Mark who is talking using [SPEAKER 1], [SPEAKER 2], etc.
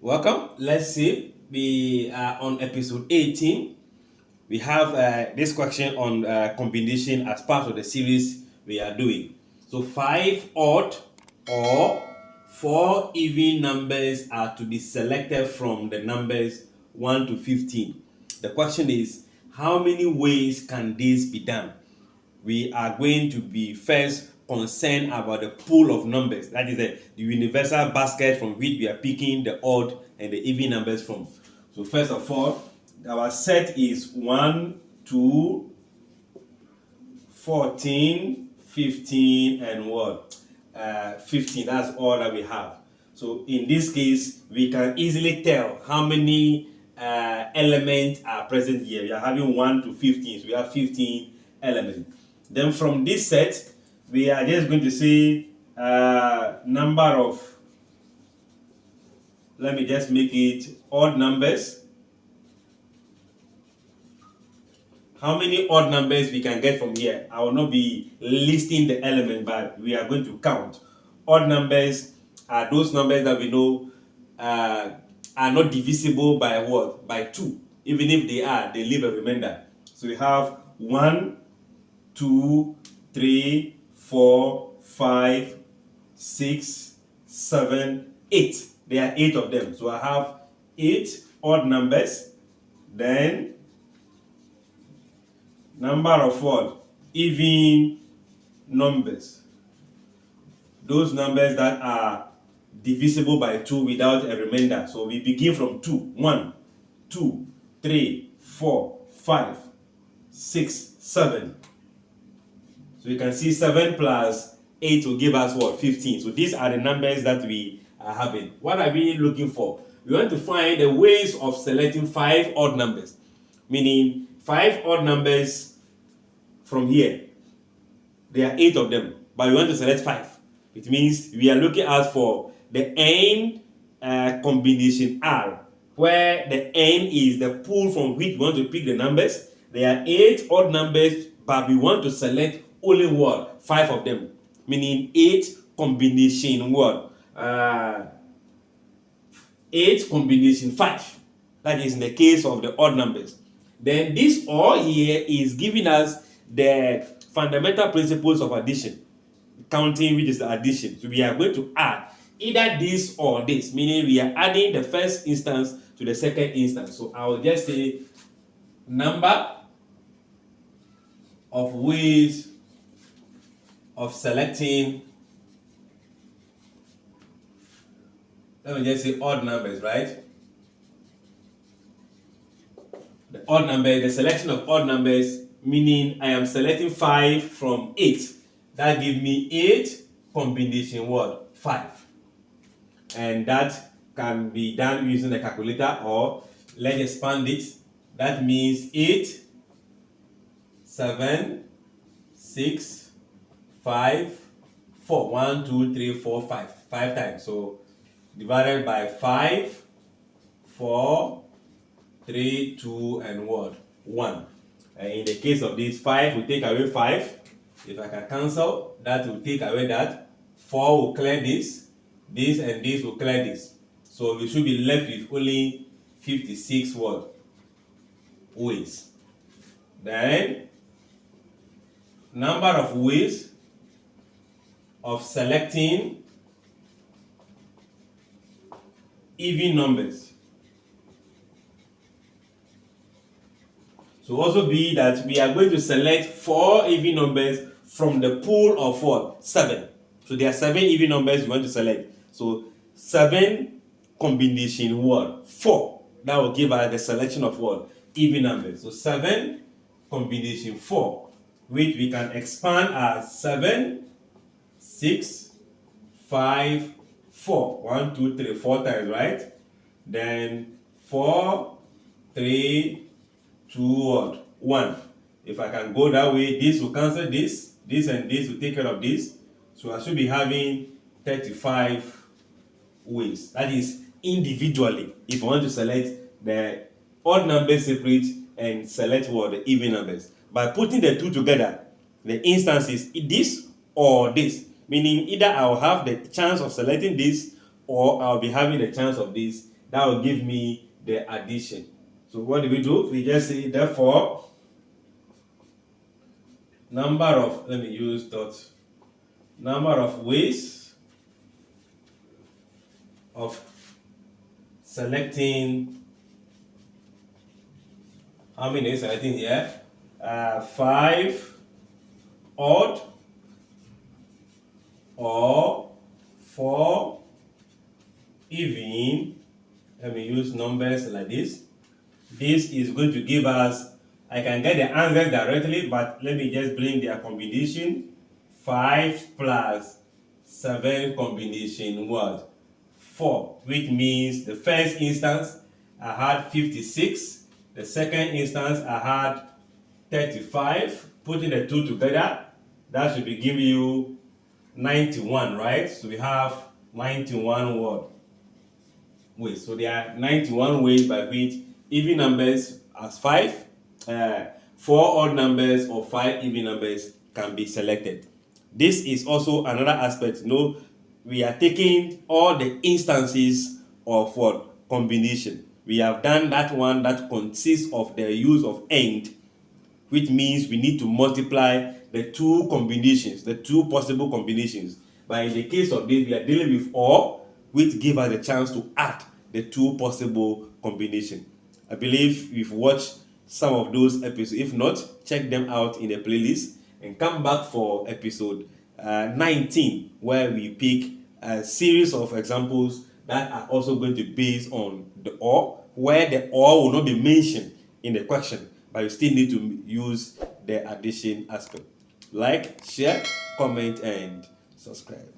[SPEAKER 1] Welcome. Let's see. We are on episode 18. We have this question on combination as part of the series we are doing. So, five odd or four even numbers are to be selected from the numbers 1 to 15. The question is, how many ways can this be done? We are going to be first concerned about the pool of numbers. That is the universal basket from which we are picking the odd and the even numbers from. So first of all, our set is 1, 2, 14, 15, and what? 15. That's all that we have. So in this case, we can easily tell how many elements are present here. We are having 1 to 15, so we have 15 elements. Then from this set, we are just going to see number of, let me just make it odd numbers. How many odd numbers we can get from here? I will not be listing the element, but we are going to count. Odd numbers are those numbers that we know are not divisible by what? By 2. Even if they are, they leave a remainder. So we have 1, 2, 3, 4, 5, 6, 7, 8. There are 8 of them. So I have 8 odd numbers. Then number of what? Even numbers. Those numbers that are divisible by 2 without a remainder. So we begin from 2. 1, 2, 3, 4, 5, 6, 7. So you can see 7 plus 8 will give us what? 15. So these are the numbers that we are having. What are we looking for? We want to find the ways of selecting 5 odd numbers. Meaning 5 odd numbers from here. There are 8 of them, but we want to select 5. It means we are looking out for the n combination R, where the n is the pool from which we want to pick the numbers. There are 8 odd numbers, but we want to select only what? 5 of them. Meaning 8 combination what? 8 combination 5. That is in the case of the odd numbers. Then this all here is giving us the fundamental principles of addition. Counting, which is addition. So we are going to add either this or this, meaning we are adding the first instance to the second instance. So I will just say number of ways of selecting, let me just say odd numbers, right? The odd number, the selection of odd numbers, meaning I am selecting 5 from 8. That gives me 8 combination what? 5. And that can be done using a calculator, or let's expand it. That means 8, 7, 6, 5, 4. 1, 2, 3, 4, 5. 5 times. So divided by 5, 4, 3, 2, and what? 1. And in the case of this, 5 will take away 5. If I can cancel, that will take away that. 4 will clear this. This and this will clear this. So we should be left with only 56 what? Ways. Then, number of ways of selecting even numbers. So also be that we are going to select 4 even numbers from the pool of what? 7. So there are 7 even numbers we want to select. So 7 combination what? 4. That will give us the selection of what? Even numbers. So 7 combination 4, which we can expand as 7, 6, 5, 4. 1, 2, 3, 4 times, right? Then 4, 3, 2, what? 1. If I can go that way, this will cancel this. This and this will take care of this. So I should be having 35 ways. That is individually. If I want to select the odd numbers separate and select what? The even numbers. By putting the two together, the instance is this or this. Meaning either I'll have the chance of selecting this or I'll be having the chance of this. that will give me the addition. So what do? We just say therefore number of, let me use dot, number of ways of selecting, how many is selecting here? 5 odd or 4 even. Let me use numbers like this. This is going to give us, I can get the answer directly, but let me just bring their combination. 5 plus 7 combination what? 4, which means the first instance I had 56, the second instance I had 35. Putting the two together, that should be giving you 91, right? So we have 91 what? Ways. So there are 91 ways by which even numbers as 5, 4 odd numbers or 5 even numbers can be selected. This is also another aspect. We are taking all the instances of what? Combination. We have done that one that consists of the use of AND, which means we need to multiply the two combinations, the two possible combinations. But in the case of this, we are dealing with OR, which give us a chance to add the two possible combinations. I believe you've watched some of those episodes. If not, check them out in the playlist and come back for episode 19, where we pick a series of examples that are also going to be based on the OR, where the OR will not be mentioned in the question, but you still need to use the addition aspect. Like, share, comment, and subscribe.